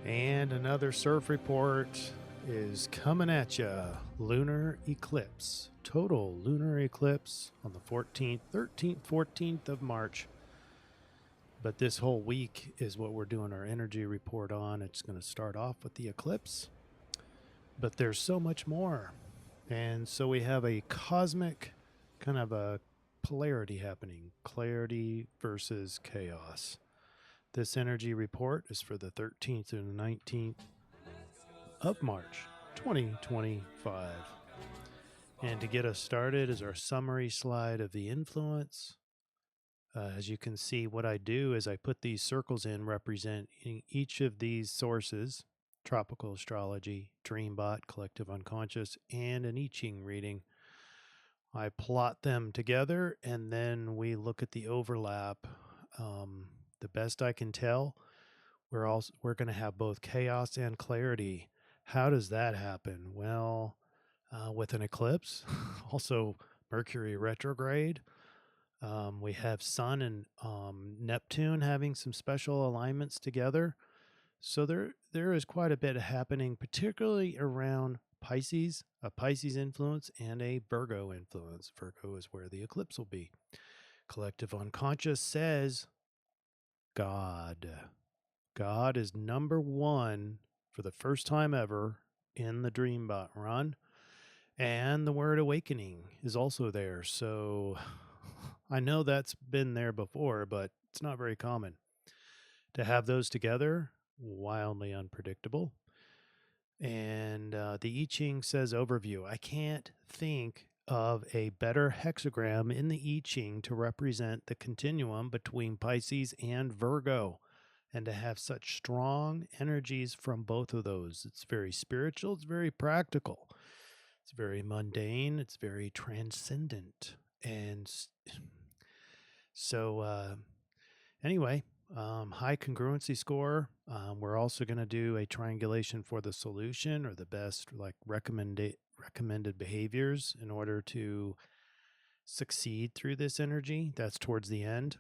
And another CIRF report is coming at you. Lunar Eclipse. Total lunar eclipse on the 14th, 13th, 14th of March. But this whole week is what we're doing our energy report on. It's going to start off with the eclipse, but there's so much more. And so we have a cosmic kind of a polarity happening, clarity versus chaos. This energy report is for the 13th through the 19th of March, 2025. And to get us started is our summary slide of the influence. As you can see, what I do is I put these circles in representing each of these sources: Tropical Astrology, Dreambot, Collective Unconscious, and an I-Ching reading. I plot them together, and then we look at the overlap. The best I can tell, we're going to have both chaos and clarity. How does that happen? Well, with an eclipse, also Mercury retrograde. We have Sun and Neptune having some special alignments together. So there is quite a bit happening, particularly around Pisces, a Pisces influence and a Virgo influence. Virgo is where the eclipse will be. Collective Unconscious says God. God is number one for the first time ever in the Dreambot run. And the word awakening is also there. So I know that's been there before, but it's not very common. To have those together, wildly unpredictable. And the I-Ching says overview. I can't think of a better hexagram in the I-Ching to represent the continuum between Pisces and Virgo, and to have such strong energies from both of those. It's very spiritual, it's very practical, it's very mundane, it's very transcendent. And so anyway, high congruency score. We're also going to do a triangulation for the solution, or the best recommended behaviors in order to succeed through this energy. That's towards the end.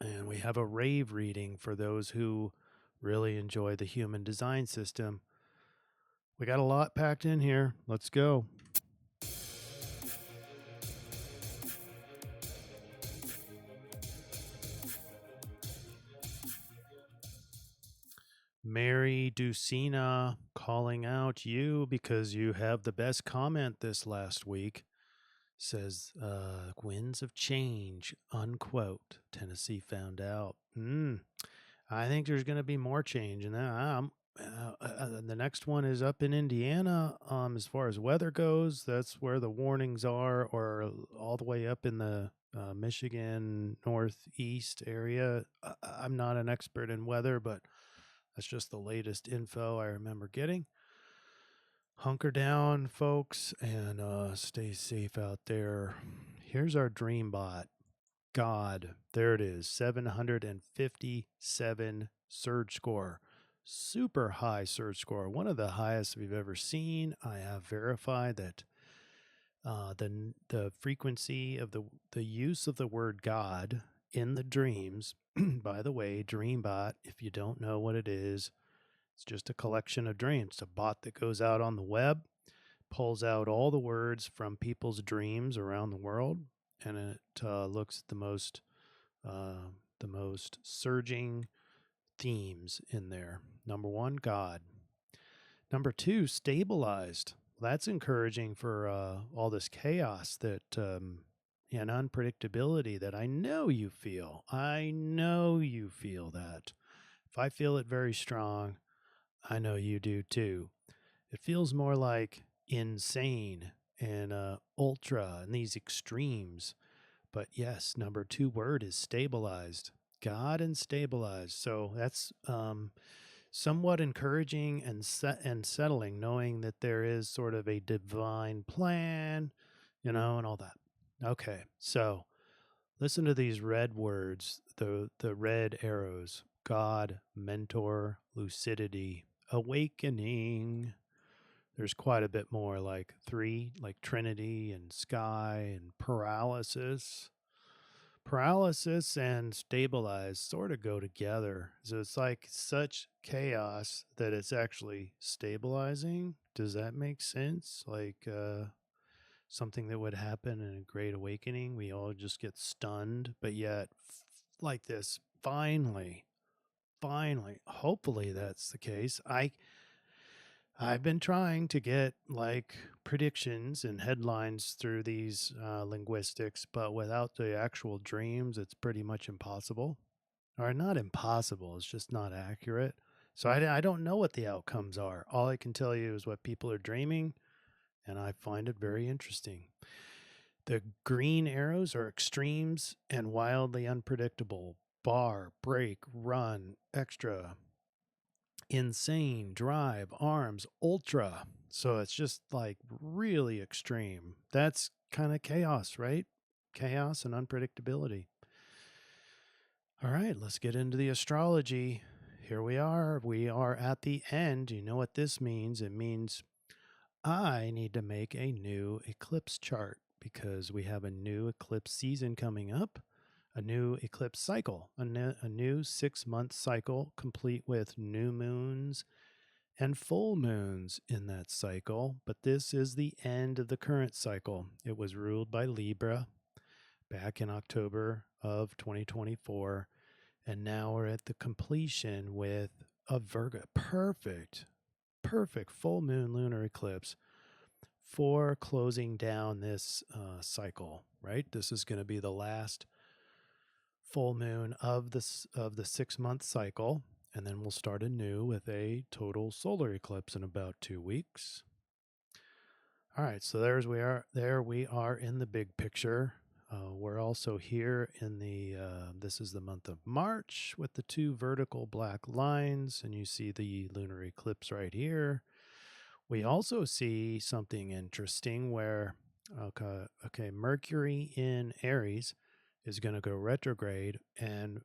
And we have a rave reading for those who really enjoy the human design system. We got a lot packed in here. Let's go. Mary Ducina calling out you because you have the best comment this last week. Says, winds of change, unquote. Tennessee found out. I think there's going to be more change. And the next one is up in Indiana. As far as weather goes, that's where the warnings are, or all the way up in the Michigan northeast area. I'm not an expert in weather, but that's just the latest info I remember getting. Hunker down, folks, and stay safe out there. Here's our Dreambot. God, there it is, 757 surge score. Super high surge score, one of the highest we've ever seen. I have verified that the frequency of the use of the word God in the dreams. By the way, Dreambot, if you don't know what it is, it's just a collection of dreams. It's a bot that goes out on the web, pulls out all the words from people's dreams around the world, and it looks at the most surging themes in there. Number one, God. Number two, stabilized. That's encouraging for all this chaos and unpredictability that I know you feel. I know you feel that. If I feel it very strong, I know you do too. It feels more like insane and ultra and these extremes. But yes, number two word is stabilized. God and stabilized. So that's somewhat encouraging and settling, knowing that there is sort of a divine plan, and all that. Okay, so listen to these red words, the red arrows: God, mentor, lucidity, awakening. There's quite a bit more, like three, like Trinity and sky and paralysis. Paralysis and stabilize sort of go together. So it's like such chaos that it's actually stabilizing. Does that make sense? Like something that would happen in a great awakening. We all just get stunned, but yet like this, finally, hopefully that's the case. I've been trying to get like predictions and headlines through these linguistics, but without the actual dreams, it's pretty much impossible. Or not impossible, it's just not accurate. So I don't know what the outcomes are. All I can tell you is what people are dreaming, and I find it very interesting. The green arrows are extremes and wildly unpredictable. Bar, break, run, extra, insane, drive, arms, ultra. So it's just like really extreme. That's kind of chaos, right? Chaos and unpredictability. All right, let's get into the astrology. Here we are. We are at the end. You know what this means? It means I need to make a new eclipse chart because we have a new eclipse season coming up, a new eclipse cycle, a new 6-month cycle complete with new moons and full moons in that cycle. But this is the end of the current cycle. It was ruled by Libra back in October of 2024. And now we're at the completion with a Virgo. Perfect full moon lunar eclipse for closing down this cycle, right? This is going to be the last full moon of the 6-month cycle, and then we'll start anew with a total solar eclipse in about 2 weeks. All right, so there we are in the big picture. We're also here in the this is the month of March with the 2 vertical black lines, and you see the lunar eclipse right here. We also see something interesting where Mercury in Aries is going to go retrograde, and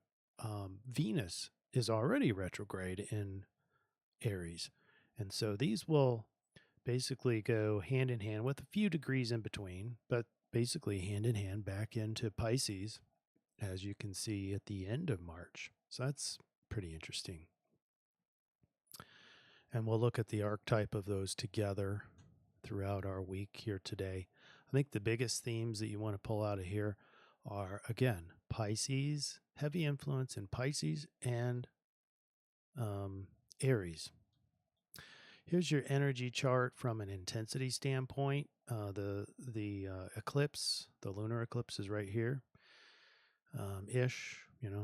Venus is already retrograde in Aries. And so these will basically go hand in hand with a few degrees in between, but basically hand in hand back into Pisces, as you can see at the end of March. So that's pretty interesting. And we'll look at the archetype of those together throughout our week here today. I think the biggest themes that you want to pull out of here are, again, Pisces, heavy influence in Pisces and Aries. Here's your energy chart from an intensity standpoint. The eclipse, the lunar eclipse is right here, ish,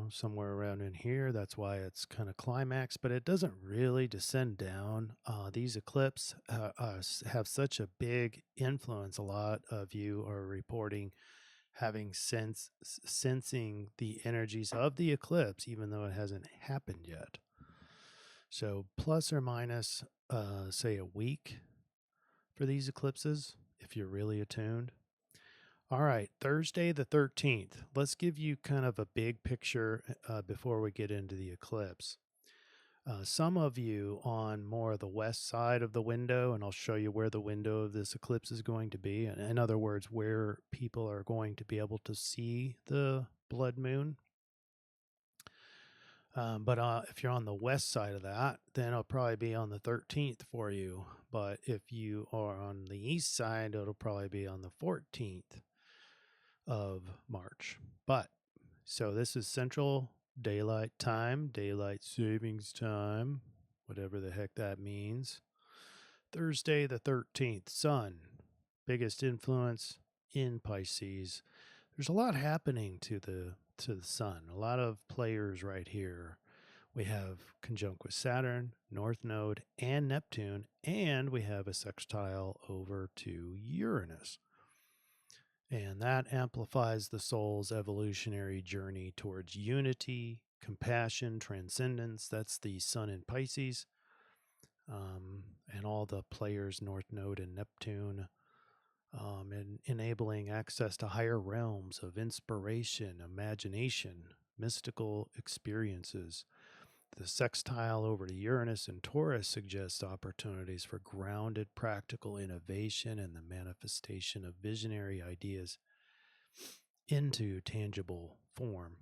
somewhere around in here. That's why it's kind of climax, but it doesn't really descend down. These eclipses have such a big influence. A lot of you are reporting having sensing the energies of the eclipse, even though it hasn't happened yet. So plus or minus, say a week for these eclipses, if you're really attuned. All right, Thursday the 13th. Let's give you kind of a big picture before we get into the eclipse. Some of you on more of the west side of the window, and I'll show you where the window of this eclipse is going to be. In other words, where people are going to be able to see the blood moon. But if you're on the west side of that, then it'll probably be on the 13th for you. But if you are on the east side, it'll probably be on the 14th of March. But so this is Central Daylight Time, Daylight Savings Time, whatever the heck that means. Thursday the 13th, Sun, biggest influence in Pisces. There's a lot happening to the Sun. A lot of players right here. We have conjunct with Saturn, North Node, and Neptune, and we have a sextile over to Uranus. And that amplifies the soul's evolutionary journey towards unity, compassion, transcendence. That's the Sun in Pisces. And all the players, North Node and Neptune, and enabling access to higher realms of inspiration, imagination, mystical experiences. The sextile over to Uranus and Taurus suggests opportunities for grounded practical innovation and the manifestation of visionary ideas into tangible form.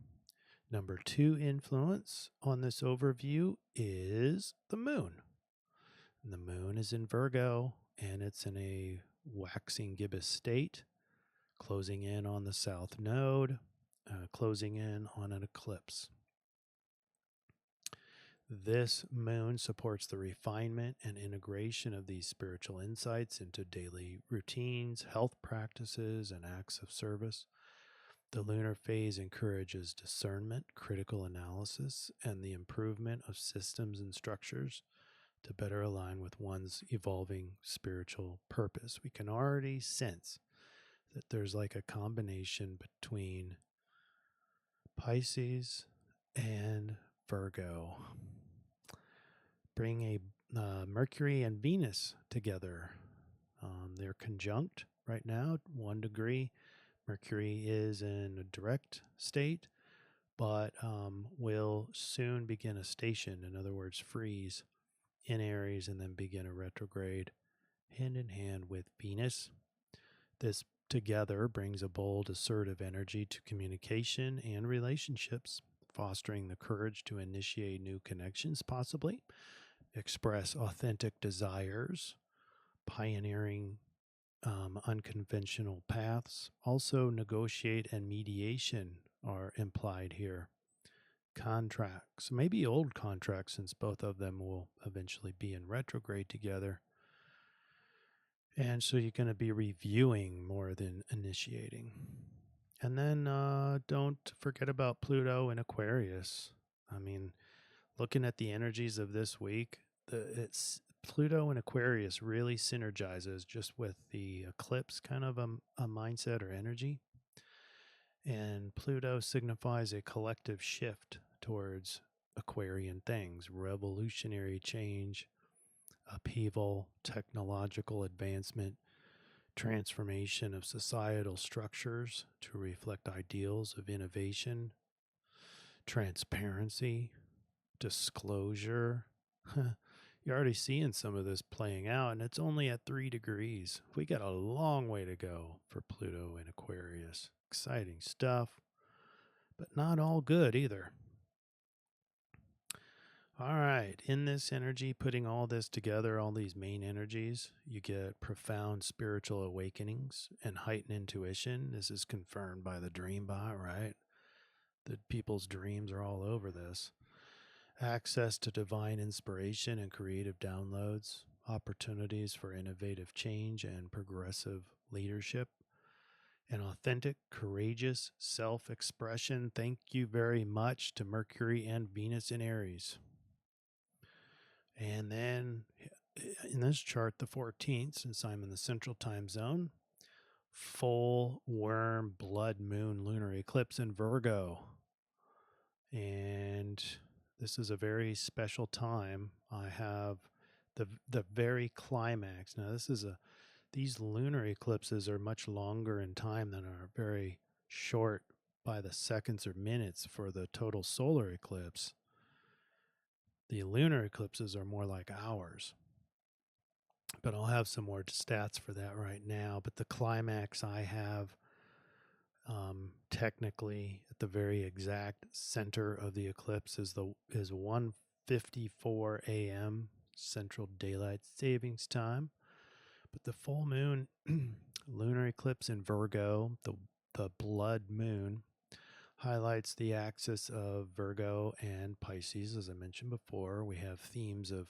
Number 2 influence on this overview is the moon. And the moon is in Virgo, and it's in a waxing gibbous state, closing in on the south node, closing in on an eclipse. This moon supports the refinement and integration of these spiritual insights into daily routines, health practices, and acts of service. The lunar phase encourages discernment, critical analysis, and the improvement of systems and structures to better align with one's evolving spiritual purpose. We can already sense that there's like a combination between Pisces and Virgo. Bring a Mercury and Venus together. They're conjunct right now, 1 degree. Mercury is in a direct state, but will soon begin a station, in other words, freeze in Aries and then begin a retrograde hand in hand with Venus. This together brings a bold, assertive energy to communication and relationships, fostering the courage to initiate new connections, possibly, express authentic desires, pioneering unconventional paths. Also, negotiate and mediation are implied here. Contracts, maybe old contracts, since both of them will eventually be in retrograde together. And so you're going to be reviewing more than initiating. And then don't forget about Pluto and Aquarius. I mean, looking at the energies of this week, it's Pluto and Aquarius really synergizes just with the eclipse kind of a mindset or energy. And Pluto signifies a collective shift towards Aquarian things, revolutionary change, upheaval, technological advancement, transformation of societal structures to reflect ideals of innovation, transparency, disclosure. You're already seeing some of this playing out, and it's only at 3 degrees. We got a long way to go for Pluto in Aquarius. Exciting stuff, but not all good either. All right, in this energy, putting all this together, all these main energies, you get profound spiritual awakenings and heightened intuition. This is confirmed by the dream bot, right? The people's dreams are all over this. Access to divine inspiration and creative downloads, opportunities for innovative change and progressive leadership, an authentic, courageous self-expression. Thank you very much to Mercury and Venus in Aries. And then in this chart, the 14th, since I'm in the central time zone, full worm blood moon lunar eclipse in Virgo. And this is a very special time. I have the very climax. Now, these lunar eclipses are much longer in time than are very short by the seconds or minutes for the total solar eclipse. The lunar eclipses are more like hours. But I'll have some more stats for that right now. But the climax I have technically at the very exact center of the eclipse is 1:54 a.m. Central Daylight Savings Time. But the full moon lunar eclipse in Virgo, the blood moon, highlights the axis of Virgo and Pisces. As I mentioned before, we have themes of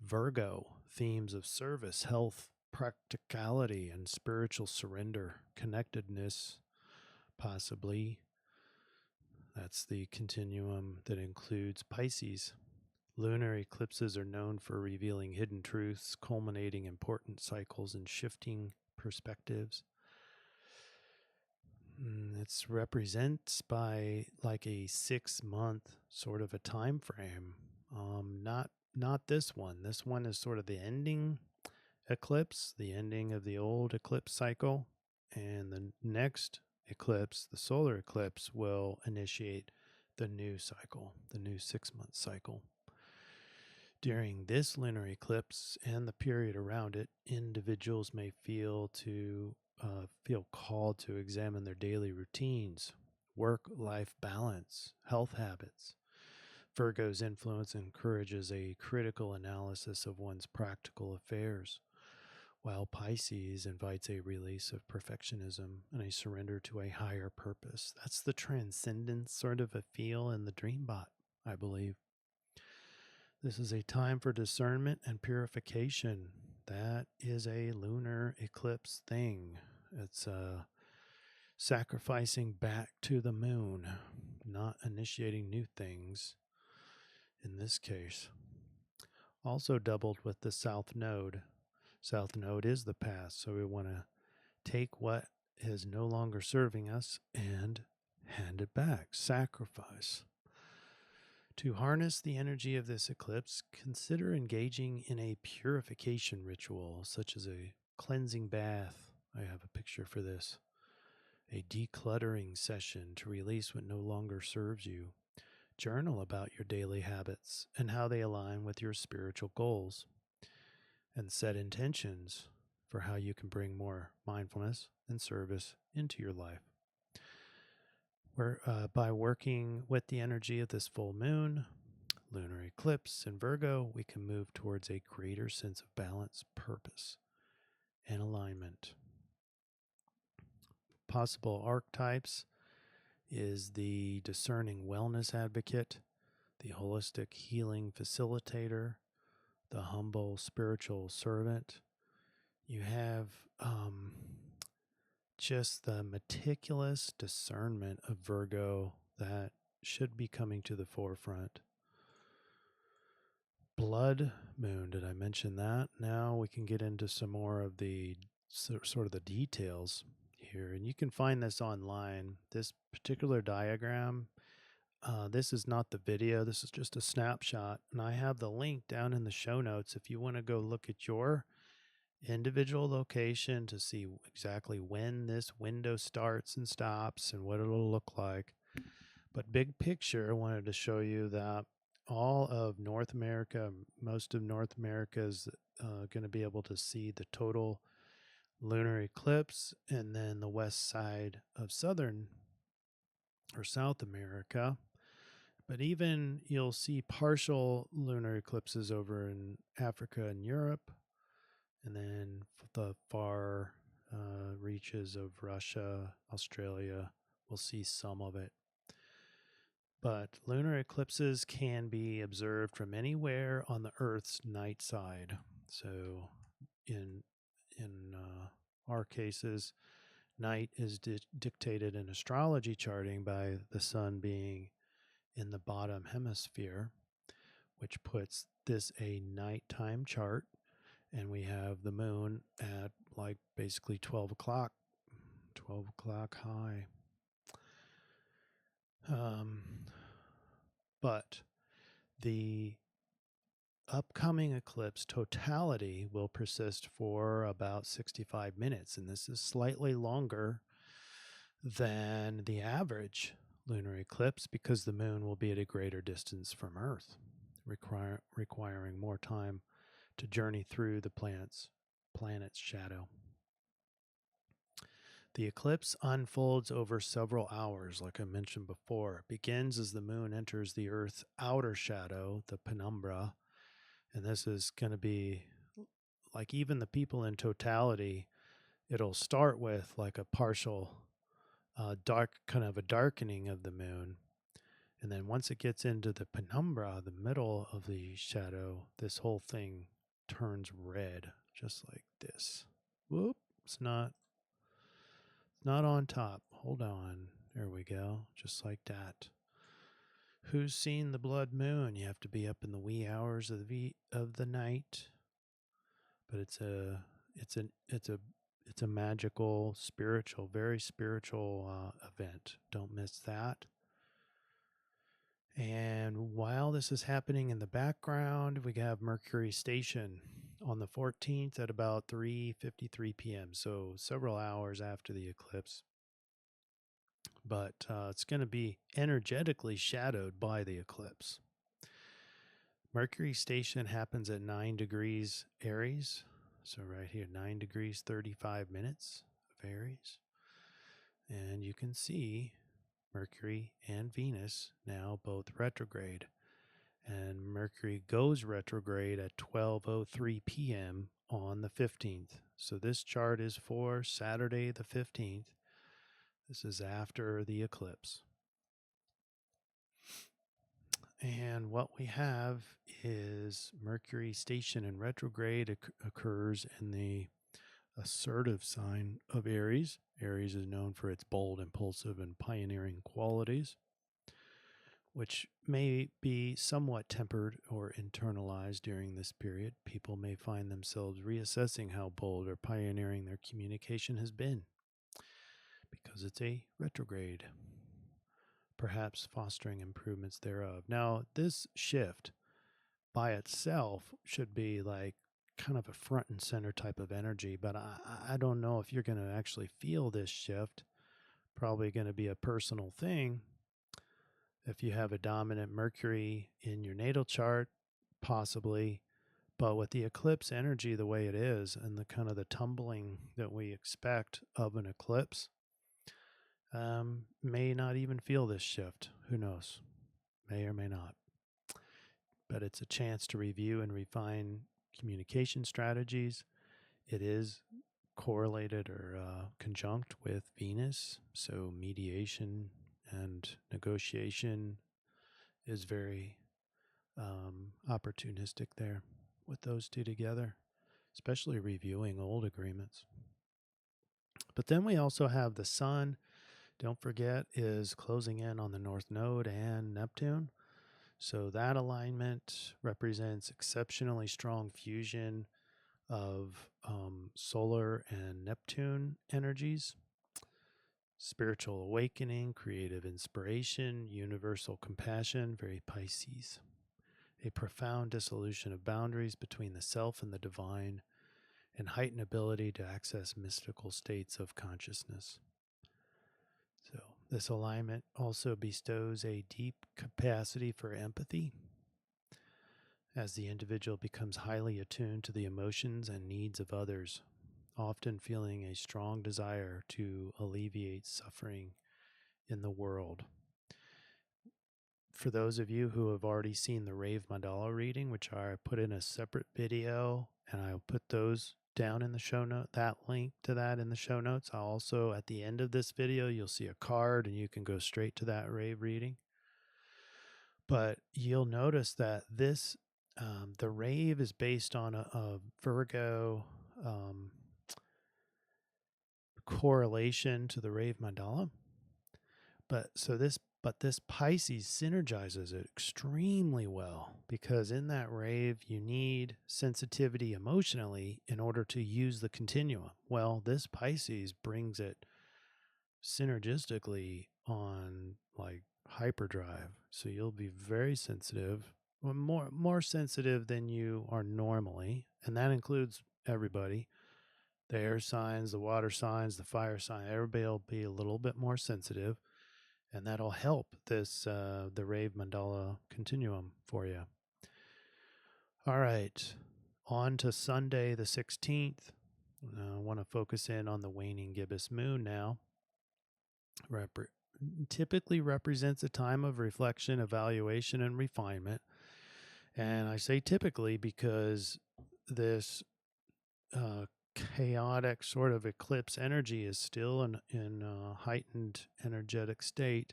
Virgo, themes of service, health, practicality, and spiritual surrender, connectedness, possibly. That's the continuum that includes Pisces. Lunar eclipses are known for revealing hidden truths, culminating important cycles and shifting perspectives. It's represents by like a 6-month sort of a time frame. Not this one. This one is sort of the ending eclipse, the ending of the old eclipse cycle, and the next eclipse, the solar eclipse, will initiate the new cycle, the new 6-month cycle. During this lunar eclipse and the period around it, individuals may feel to feel called to examine their daily routines, work-life balance, health habits. Virgo's influence encourages a critical analysis of one's practical affairs, while Pisces invites a release of perfectionism and a surrender to a higher purpose. That's the transcendence sort of a feel in the Dreambot, I believe. This is a time for discernment and purification. That is a lunar eclipse thing. It's sacrificing back to the moon, not initiating new things in this case. Also doubled with the South Node. South Node is the past, so we want to take what is no longer serving us and hand it back, sacrifice. To harness the energy of this eclipse, consider engaging in a purification ritual, such as a cleansing bath. I have a picture for this. A decluttering session to release what no longer serves you. Journal about your daily habits and how they align with your spiritual goals. And set intentions for how you can bring more mindfulness and service into your life. By working with the energy of this full moon, lunar eclipse in Virgo, we can move towards a greater sense of balance, purpose, and alignment. Possible archetypes is the discerning wellness advocate, the holistic healing facilitator, the humble spiritual servant. You have just the meticulous discernment of Virgo that should be coming to the forefront. Blood moon, did I mention that? Now we can get into some more of the sort of the details here, and you can find this online. This particular diagram, this is not the video, this is just a snapshot, and I have the link down in the show notes if you want to go look at your individual location to see exactly when this window starts and stops and what it'll look like. But big picture, I wanted to show you that all of North America, most of North America is going to be able to see the total lunar eclipse, and then the west side of Southern or South America. But even you'll see partial lunar eclipses over in Africa and Europe, and then the far reaches of Russia, Australia, we'll see some of it. But lunar eclipses can be observed from anywhere on the Earth's night side. So in our cases, night is dictated in astrology charting by the sun being in the bottom hemisphere, which puts this a nighttime chart. And we have the moon at like basically 12 o'clock high. But the upcoming eclipse totality will persist for about 65 minutes, and this is slightly longer than the average lunar eclipse because the moon will be at a greater distance from Earth, requiring more time to journey through the planet's shadow. The eclipse unfolds over several hours, like I mentioned before. It begins as the moon enters the Earth's outer shadow, the penumbra, and this is going to be like even the people in totality, it'll start with like a partial dark, kind of a darkening of the moon. And then once it gets into the penumbra, the middle of the shadow, this whole thing turns red, just like this. Whoop, it's not on top. Hold on. There we go. Just like that. Who's seen the blood moon? You have to be up in the wee hours of the night. But it's a magical, spiritual, very spiritual event. Don't miss that. And while this is happening in the background, we have Mercury station on the 14th at about 3:53 p.m. So several hours after the eclipse. But it's going to be energetically shadowed by the eclipse. Mercury station happens at 9 degrees Aries. So right here, 9 degrees, 35 minutes. Aries. And you can see Mercury and Venus now both retrograde. And Mercury goes retrograde at 12:03 p.m. on the 15th. So this chart is for Saturday the 15th. This is after the eclipse. And what we have is Mercury station in retrograde occurs in the assertive sign of Aries. Aries is known for its bold, impulsive, and pioneering qualities, which may be somewhat tempered or internalized during this period. People may find themselves reassessing how bold or pioneering their communication has been because it's a retrograde, perhaps fostering improvements thereof. Now, this shift by itself should be like kind of a front and center type of energy, but I don't know if you're going to actually feel this shift. Probably going to be a personal thing. If you have a dominant Mercury in your natal chart, possibly, but with the eclipse energy the way it is and the kind of the tumbling that we expect of an eclipse, may not even feel this shift. Who knows? May or may not. But it's a chance to review and refine communication strategies. It is correlated or conjunct with Venus, so mediation and negotiation is very opportunistic there with those two together, especially reviewing old agreements. But then we also have the Sun, don't forget, is closing in on the North Node and Neptune. So that alignment represents exceptionally strong fusion of solar and Neptune energies, spiritual awakening, creative inspiration, universal compassion, very Pisces, a profound dissolution of boundaries between the self and the divine, and heightened ability to access mystical states of consciousness. So this alignment also bestows a deep capacity for empathy as the individual becomes highly attuned to the emotions and needs of others, often feeling a strong desire to alleviate suffering in the world. For those of you who have already seen the Rave Mandala reading, which I put in a separate video, and I'll put those down in the show note, that link to that in the show notes. I'll also, at the end of this video, you'll see a card and you can go straight to that Rave reading. But you'll notice that this, the Rave is based on a Virgo correlation to the Rave Mandala. But this Pisces synergizes it extremely well, because in that Rave you need sensitivity emotionally in order to use the continuum. Well, this Pisces brings it synergistically on like hyperdrive. So you'll be very sensitive, more sensitive than you are normally, and that includes everybody. The air signs, the water signs, the fire sign, everybody will be a little bit more sensitive. And that'll help this, the Rave Mandala continuum for you. All right, on to Sunday the 16th. I want to focus in on the waning gibbous moon now. Typically represents a time of reflection, evaluation, and refinement. And I say typically because this chaotic sort of eclipse energy is still in a heightened energetic state.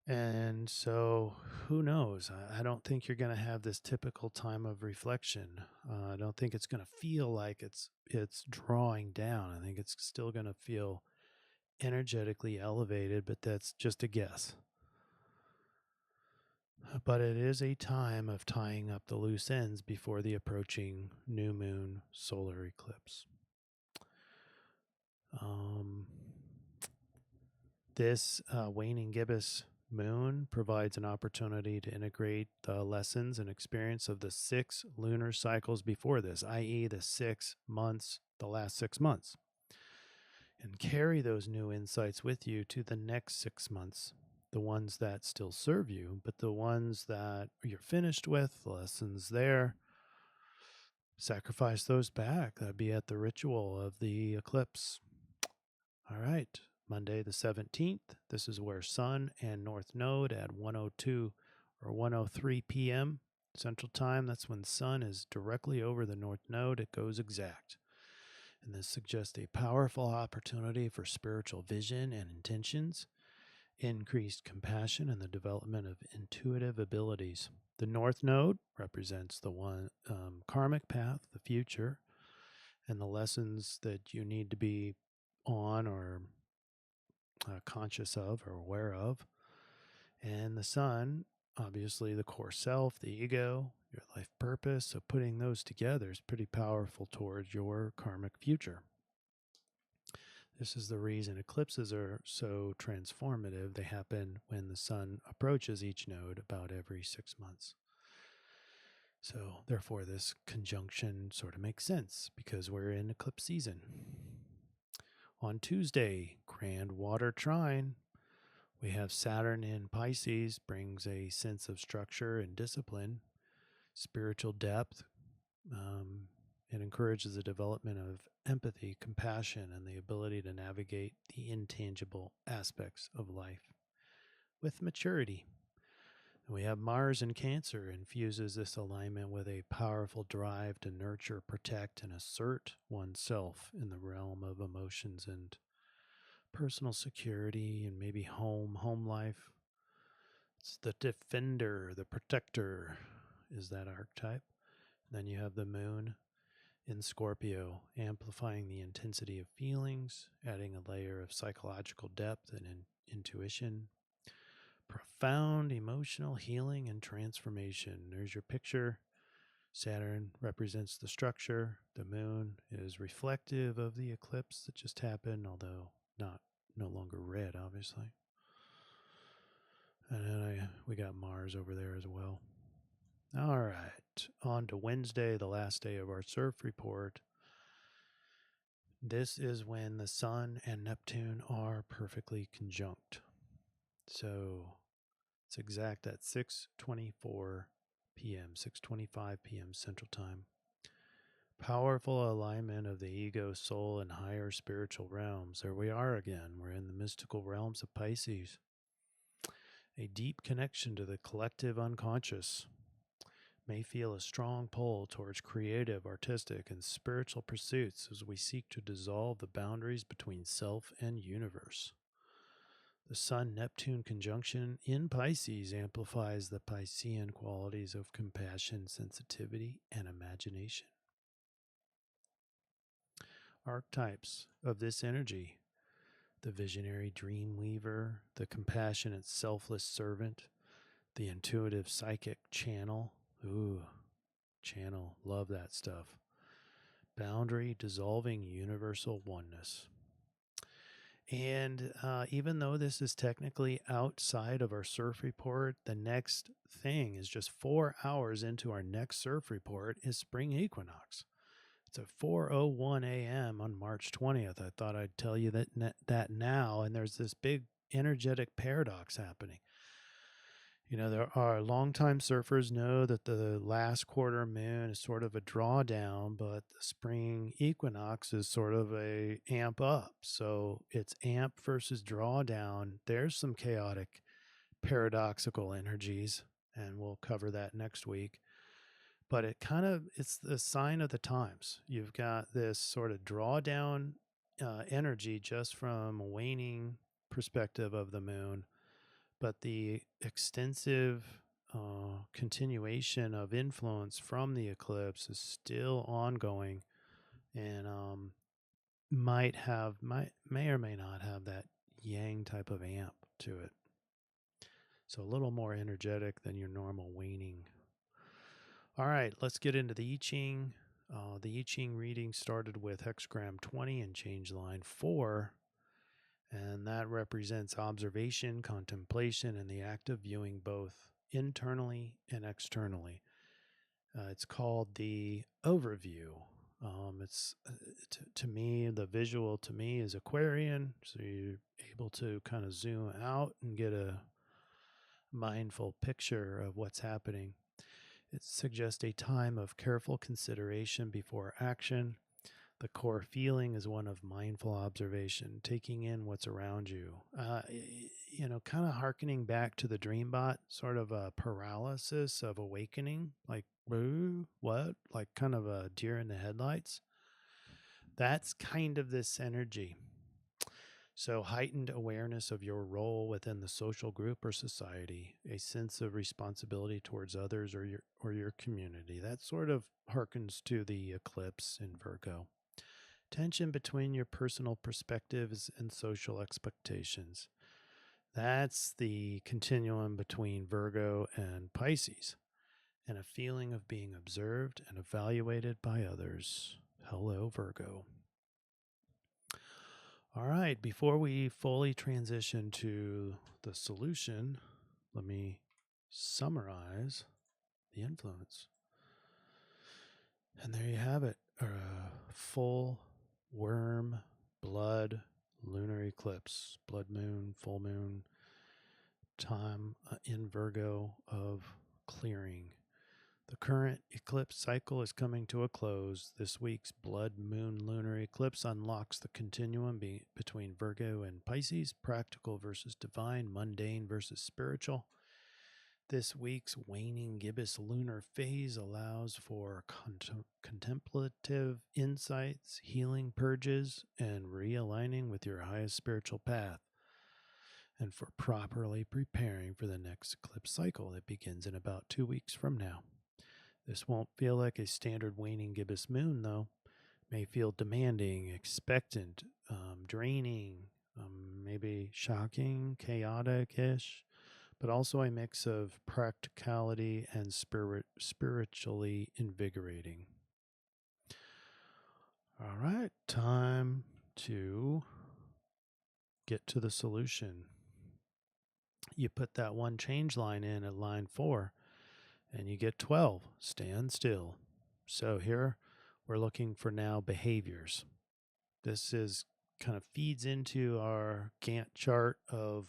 And so who knows? I don't think you're going to have this typical time of reflection. I don't think it's going to feel like it's drawing down. I think it's still going to feel energetically elevated, but that's just a guess. But it is a time of tying up the loose ends before the approaching new moon solar eclipse. This waning gibbous moon provides an opportunity to integrate the lessons and experience of the 6 lunar cycles before this, i.e. the 6 months, the last 6 months, and carry those new insights with you to the next 6 months. The ones that still serve you, but the ones that you're finished with, the lessons there, sacrifice those back. That'd be at the ritual of the eclipse. All right, Monday the 17th. This is where Sun and North Node at 1:02 or 1:03 p.m. Central Time. That's when Sun is directly over the North Node. It goes exact. And this suggests a powerful opportunity for spiritual vision and intentions, increased compassion, and the development of intuitive abilities. The North Node represents the one karmic path, the future, and the lessons that you need to be on or conscious of or aware of. And the Sun, obviously, the core self, the ego, your life purpose. So putting those together is pretty powerful towards your karmic future. This is the reason eclipses are so transformative. They happen when the Sun approaches each node about every 6 months. So, therefore, this conjunction sort of makes sense because we're in eclipse season. On Tuesday, grand water trine. We have Saturn in Pisces, brings a sense of structure and discipline, spiritual depth. It encourages the development of empathy, compassion, and the ability to navigate the intangible aspects of life with maturity. And we have Mars in Cancer, infuses this alignment with a powerful drive to nurture, protect, and assert oneself in the realm of emotions and personal security and maybe home life. It's the defender, the protector is that archetype. Then you have the moon in Scorpio, amplifying the intensity of feelings, adding a layer of psychological depth and intuition, profound emotional healing and transformation. There's your picture. Saturn represents the structure. The moon is reflective of the eclipse that just happened, although no longer red, obviously. And then we got Mars over there as well. All right, on to Wednesday, the last day of our CIRF report. This is when the Sun and Neptune are perfectly conjunct. So it's exact at 6:24 p.m., 6:25 p.m. Central Time. Powerful alignment of the ego, soul, and higher spiritual realms. There we are again. We're in the mystical realms of Pisces. A deep connection to the collective unconscious. May feel a strong pull towards creative, artistic, and spiritual pursuits as we seek to dissolve the boundaries between self and universe. The Sun-Neptune conjunction in Pisces amplifies the Piscean qualities of compassion, sensitivity, and imagination. Archetypes of this energy: the visionary dream weaver, the compassionate selfless servant, the intuitive psychic channel. Ooh, channel, love that stuff. Boundary dissolving universal oneness. And even though this is technically outside of our CIRF report, the next thing is just 4 hours into our next CIRF report is spring equinox. It's at 4:01 a.m. on March 20th. I thought I'd tell you that now, and there's this big energetic paradox happening. You know, there are longtime surfers know that the last quarter moon is sort of a drawdown, but the spring equinox is sort of a amp up. So it's amp versus drawdown. There's some chaotic, paradoxical energies, and we'll cover that next week. But it's the sign of the times. You've got this sort of drawdown energy just from a waning perspective of the moon, but the extensive continuation of influence from the eclipse is still ongoing, and may or may not have that yang type of amp to it. So a little more energetic than your normal waning. All right, let's get into the I-Ching. The I-Ching reading started with hexagram 20 and change line 4. And that represents observation, contemplation, and the act of viewing both internally and externally. It's called the overview. It's to me, the visual to me is Aquarian, so you're able to kind of zoom out and get a mindful picture of what's happening. It suggests a time of careful consideration before action. The core feeling is one of mindful observation, taking in what's around you. Kind of hearkening back to the dreambot, sort of a paralysis of awakening, like, "Ooh, what?" Like kind of a deer in the headlights. That's kind of this energy. So, heightened awareness of your role within the social group or society, a sense of responsibility towards others or your community. That sort of harkens to the eclipse in Virgo. Tension between your personal perspectives and social expectations. That's the continuum between Virgo and Pisces, and a feeling of being observed and evaluated by others. Hello, Virgo. All right, before we fully transition to the solution, let me summarize the influence. And there you have it, a full worm, blood, lunar eclipse, blood moon, full moon, time in Virgo of clearing. The current eclipse cycle is coming to a close. This week's blood moon lunar eclipse unlocks the continuum between Virgo and Pisces, practical versus divine, mundane versus spiritual. This week's waning gibbous lunar phase allows for contemplative insights, healing purges, and realigning with your highest spiritual path, and for properly preparing for the next eclipse cycle that begins in about 2 weeks from now. This won't feel like a standard waning gibbous moon, though. It may feel demanding, expectant, draining, maybe shocking, chaotic-ish, but also a mix of practicality and spiritually invigorating. All right, time to get to the solution. You put that one change line in at line 4, and you get 12. Stand still. So here we're looking for now behaviors. This is kind of feeds into our Gantt chart of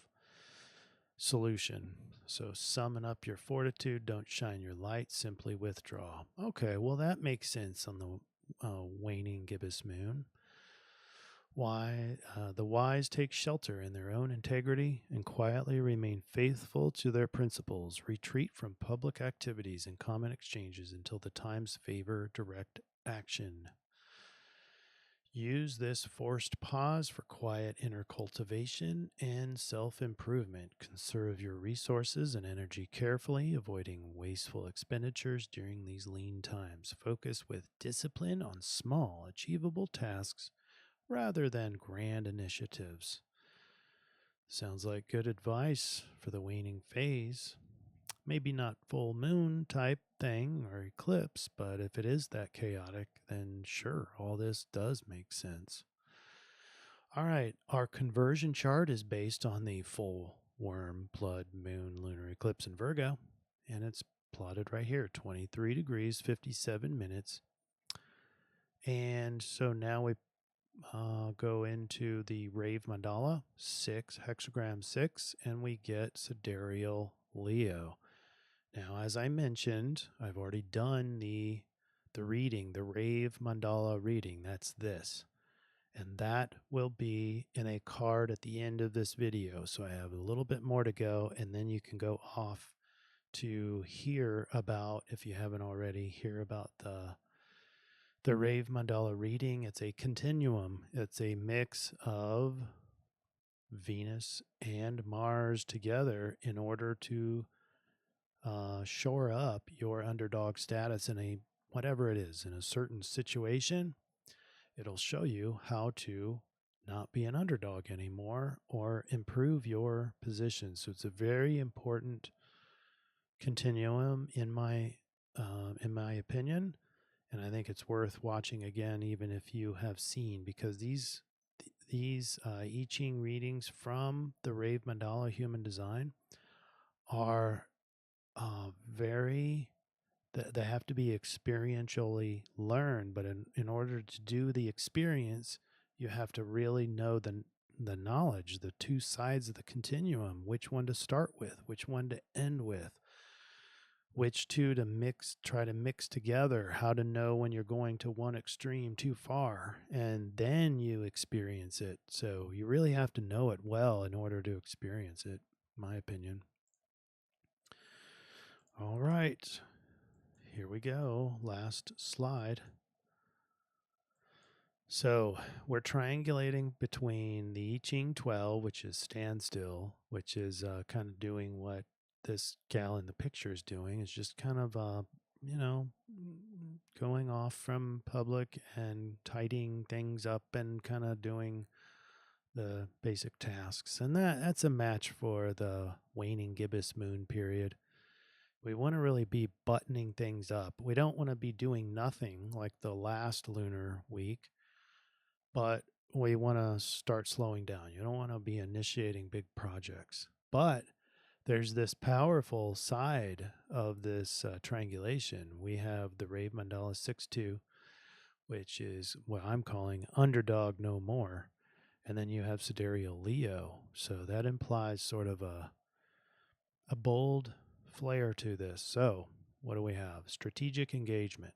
solution. So summon up your fortitude, don't shine your light, simply withdraw. Okay, well that makes sense on the waning gibbous moon. Why the wise take shelter in their own integrity and quietly remain faithful to their principles, retreat from public activities and common exchanges until the times favor direct action. Use this forced pause for quiet inner cultivation and self-improvement. Conserve your resources and energy carefully, avoiding wasteful expenditures during these lean times. Focus with discipline on small, achievable tasks rather than grand initiatives. Sounds like good advice for the waning phase. Maybe not full moon type thing or eclipse, but if it is that chaotic, then sure, all this does make sense. All right, our conversion chart is based on the full worm, blood, moon, lunar eclipse in Virgo, and it's plotted right here, 23 degrees, 57 minutes. And so now we go into the Rave Mandala 6, hexagram 6, and we get Sidereal Leo. Now, as I mentioned, I've already done the reading, the Rave Mandala reading. That's this. And that will be in a card at the end of this video. So I have a little bit more to go, and then you can go off to hear about, if you haven't already, hear about the Rave Mandala reading. It's a continuum. It's a mix of Venus and Mars together in order to shore up your underdog status in a whatever it is, in a certain situation. It'll show you how to not be an underdog anymore or improve your position. So it's a very important continuum in my opinion. And I think it's worth watching again, even if you have seen, because these I-Ching readings from the Rave Mandala Human Design are they have to be experientially learned. But in order to do the experience, you have to really know the knowledge, the two sides of the continuum, which one to start with, which one to end with, which two to try to mix together, how to know when you're going to one extreme too far, and then you experience it. So you really have to know it well in order to experience it, in my opinion. All right, here we go. Last slide. So we're triangulating between the I-Ching 12, which is standstill, which is kind of doing what this gal in the picture is doing. It's just kind of, going off from public and tidying things up and kind of doing the basic tasks. And that's a match for the waning gibbous moon period. We want to really be buttoning things up. We don't want to be doing nothing like the last lunar week, but we want to start slowing down. You don't want to be initiating big projects. But there's this powerful side of this triangulation. We have the Rave Mandala 6-2, which is what I'm calling underdog no more. And then you have Sidereal Leo. So that implies sort of a bold flair to this. So what do we have? Strategic engagement.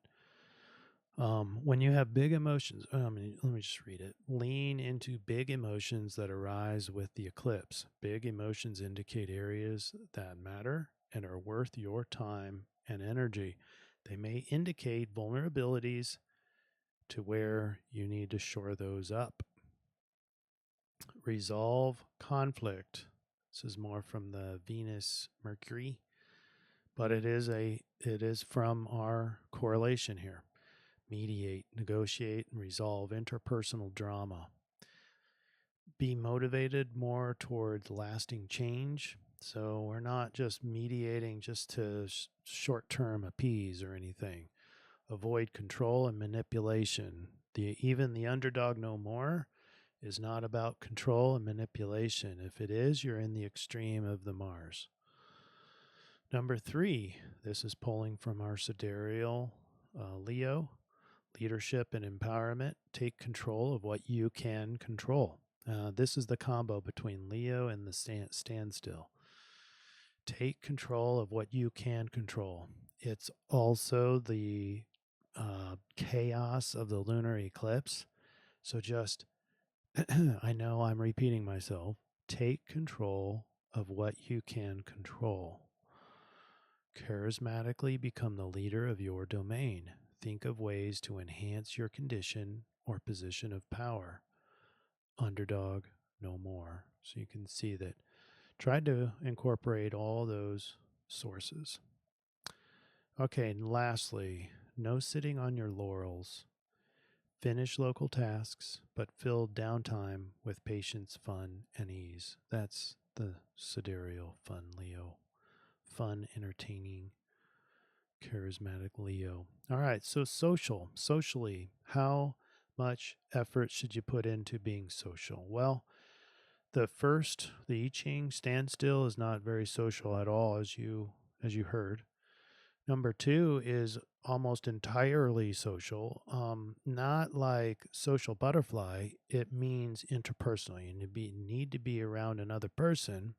When you have big emotions, let me just read it. Lean into big emotions that arise with the eclipse. Big emotions indicate areas that matter and are worth your time and energy. They may indicate vulnerabilities to where you need to shore those up. Resolve conflict. This is more from the Venus Mercury, but it is from our correlation here. Mediate, negotiate, and resolve interpersonal drama. Be motivated more towards lasting change. So we're not just mediating just to short-term appease or anything. Avoid control and manipulation. Even the underdog no more is not about control and manipulation. If it is, you're in the extreme of the Mars. Number 3, this is pulling from our sidereal Leo. Leadership and empowerment. Take control of what you can control. This is the combo between Leo and the standstill. Take control of what you can control. It's also the chaos of the lunar eclipse. So just, I know I'm repeating myself, take control of what you can control. Charismatically become the leader of your domain. Think of ways to enhance your condition or position of power. Underdog no more. So you can see that try to incorporate all those sources. Okay, and lastly, no sitting on your laurels. Finish local tasks, but fill downtime with patience, fun, and ease. That's the sidereal fun Leo. Fun, entertaining, charismatic Leo. All right, so socially, how much effort should you put into being social? Well, the I-Ching standstill is not very social at all, as you heard. Number 2 is almost entirely social. Not like social butterfly. It means interpersonal. You need to be around another person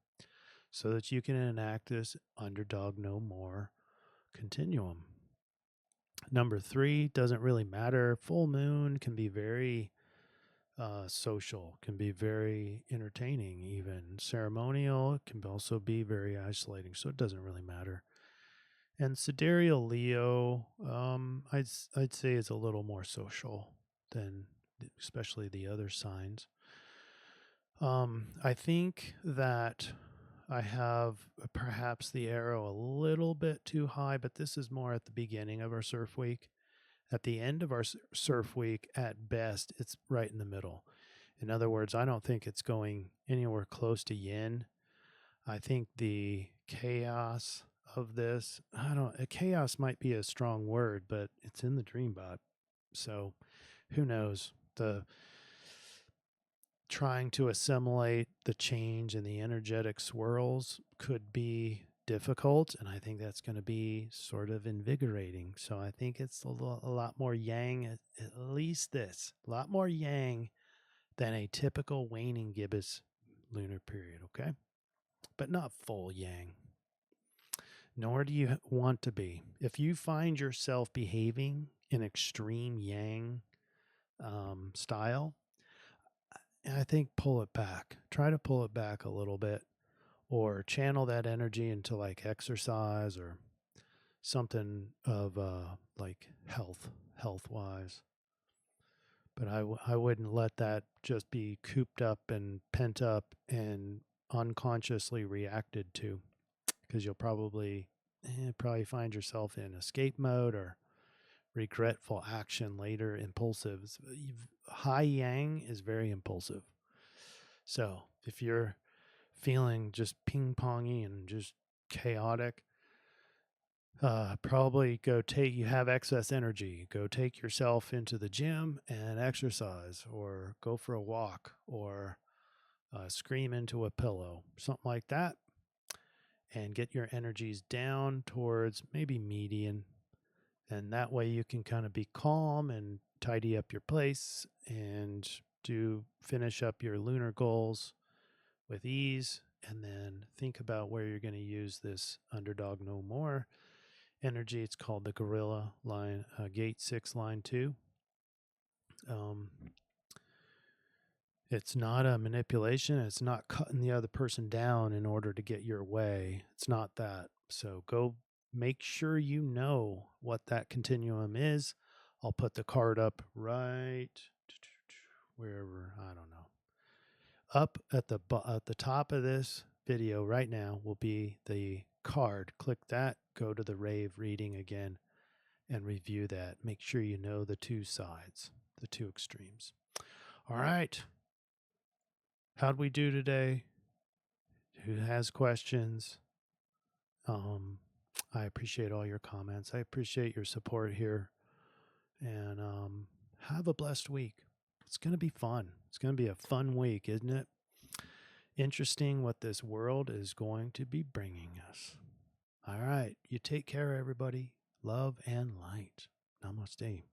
so that you can enact this underdog no more continuum. Number 3 doesn't really matter. Full moon can be very social, can be very entertaining, even ceremonial. It can also be very isolating, so it doesn't really matter. And sidereal Leo, I'd say is a little more social than especially the other signs. I think that I have perhaps the arrow a little bit too high, but this is more at the beginning of our CIRF week. At the end of our CIRF week, at best, it's right in the middle. In other words, I don't think it's going anywhere close to yin. I think the chaos of this, chaos might be a strong word, but it's in the dream bot. So who knows? Trying to assimilate the change and the energetic swirls could be difficult, and I think that's going to be sort of invigorating. So I think it's a lot more yang, at least this, a lot more yang than a typical waning gibbous lunar period, okay? But not full yang. nor do you want to be. If you find yourself behaving in extreme yang style, I think pull it back. Try to pull it back a little bit, or channel that energy into like exercise or something of like health wise. But I wouldn't let that just be cooped up and pent up and unconsciously reacted to, because you'll probably find yourself in escape mode or regretful action later. Impulsive. High yang is very impulsive. So if you're feeling just ping pongy and just chaotic, probably you have excess energy, go take yourself into the gym and exercise, or go for a walk, or scream into a pillow, something like that, and get your energies down towards maybe median. And that way you can kind of be calm and tidy up your place and finish up your lunar goals with ease, and then think about where you're going to use this underdog no more energy. It's called the gorilla line, gate 6, line 2. It's not a manipulation. It's not cutting the other person down in order to get your way. It's not that. So go make sure you know what that continuum is. I'll put the card up right wherever, I don't know. Up at the top of this video right now will be the card. Click that, go to the rave reading again, and review that. Make sure you know the two sides, the two extremes. All right. How'd we do today? Who has questions? I appreciate all your comments. I appreciate your support here. And have a blessed week. It's going to be fun. It's going to be a fun week, isn't it? Interesting what this world is going to be bringing us. All right. You take care, everybody. Love and light. Namaste.